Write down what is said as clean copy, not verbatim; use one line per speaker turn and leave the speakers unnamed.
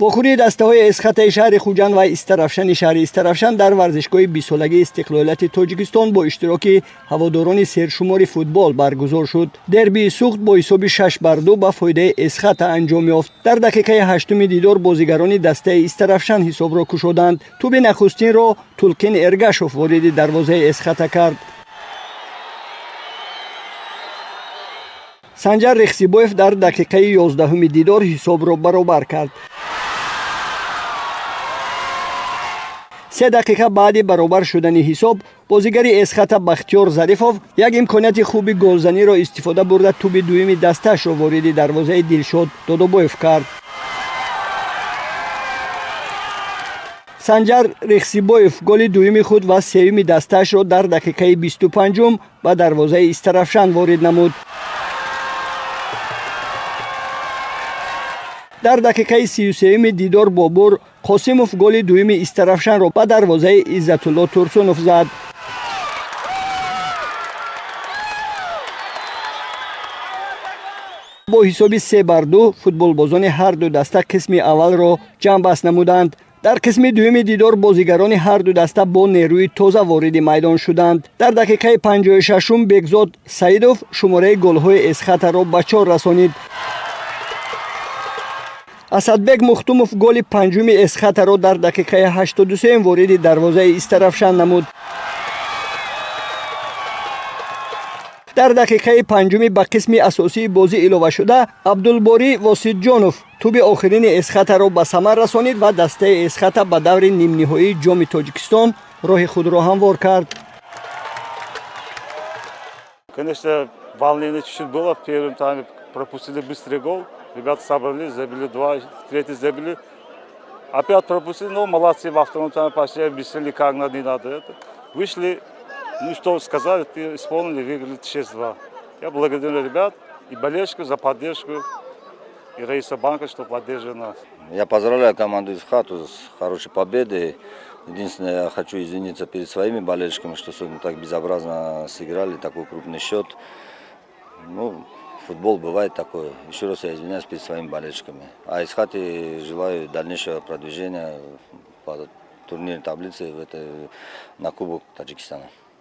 вохӯрии дастаҳои эсхатаи шаҳри хуҷанд ва истарафшани шаҳри истарафшан дар варзишгоҳи бисолагии истиқлолияти тоҷикистон бо иштироки ҳаводорони сершумори футбол баргузор шуд. Дербии суғд бо ҳисоби 6-2 ба фоидаи эсхата анҷом ёфт. Дар дақиқаи 8-уми дидор бозигарони дастаи истарафшан ҳисобро кушоданд. туби нахустинро Тулкин Эргашов вориди дарвозаи эсхата кард. Санҷар Рехсибоев дар дақиқаи 11-уми дидор ҳисобро баробар кард. 3 дақиқа баъди баробар шудани ҳисоб, бозигари эсхата Бахтиёр Зарифов як имконияти хуби голзаниро истифода бурда туби дуюми дастаашро вориди дарвозаи Дилшод Додобоев кард. Санҷар Рехсибоев голи дуюми худ ва сеюми дастаашро дар дақиқаи 25-ум ба дарвозаи Истарафшан ворид намуд. дар дақиқаи 33-уми дидор Бобур Қосимов голи дуюми Истарафшанро ба дарвозаи Иззатулло Турсунов зад. бо ҳисоби 3-2 футболбозони ҳарду даста қисми аввалро ҷамъбаст намуданд. дар қисми дуюми дидор бозигарони ҳарду даста бо нерӯи тоза вориди майдон шуданд. дар дақиқаи 56-ум Бекзод Саидов шумораи голҳои эсхатаро ба 4 расонид. Асадбек Мухтумов голи 5-уми эсхатаро дар дақиқаи 83-ум вориди дарвозаи Истарафшан намуд. дар дақиқаи 5-уми ба қисми асосии бозӣ илова шуда Абдулборӣ Воситҷонов туби охирини эсхатаро ба самар расонид ва дастаи эсхата ба даври нимниҳоии ҷоми Тоҷикистон роҳи худро ҳамвор кард.
Конечно, волнение чуть-чуть было в первом тайме, пропустили быстрый гол. Ребята собрались, забили 2, третий забили. Опять пропустили, но молодцы, во втором тайме почти объяснили, как надо, не надо. Вышли, ну что сказали, исполнили, выиграли 6-2. Я благодарю ребят и болельщиков за поддержку, и Раиса Банка, что поддерживает нас.
Я поздравляю команду из Хату с хорошей победой. Единственное, я хочу извиниться перед своими болельщиками, что сегодня так безобразно сыграли, такой крупный счет. Ну, футбол бывает такое. Еще раз я извиняюсь перед своими болельщиками. А из Хаты желаю дальнейшего продвижения по турнирной таблице на Кубок Таджикистана.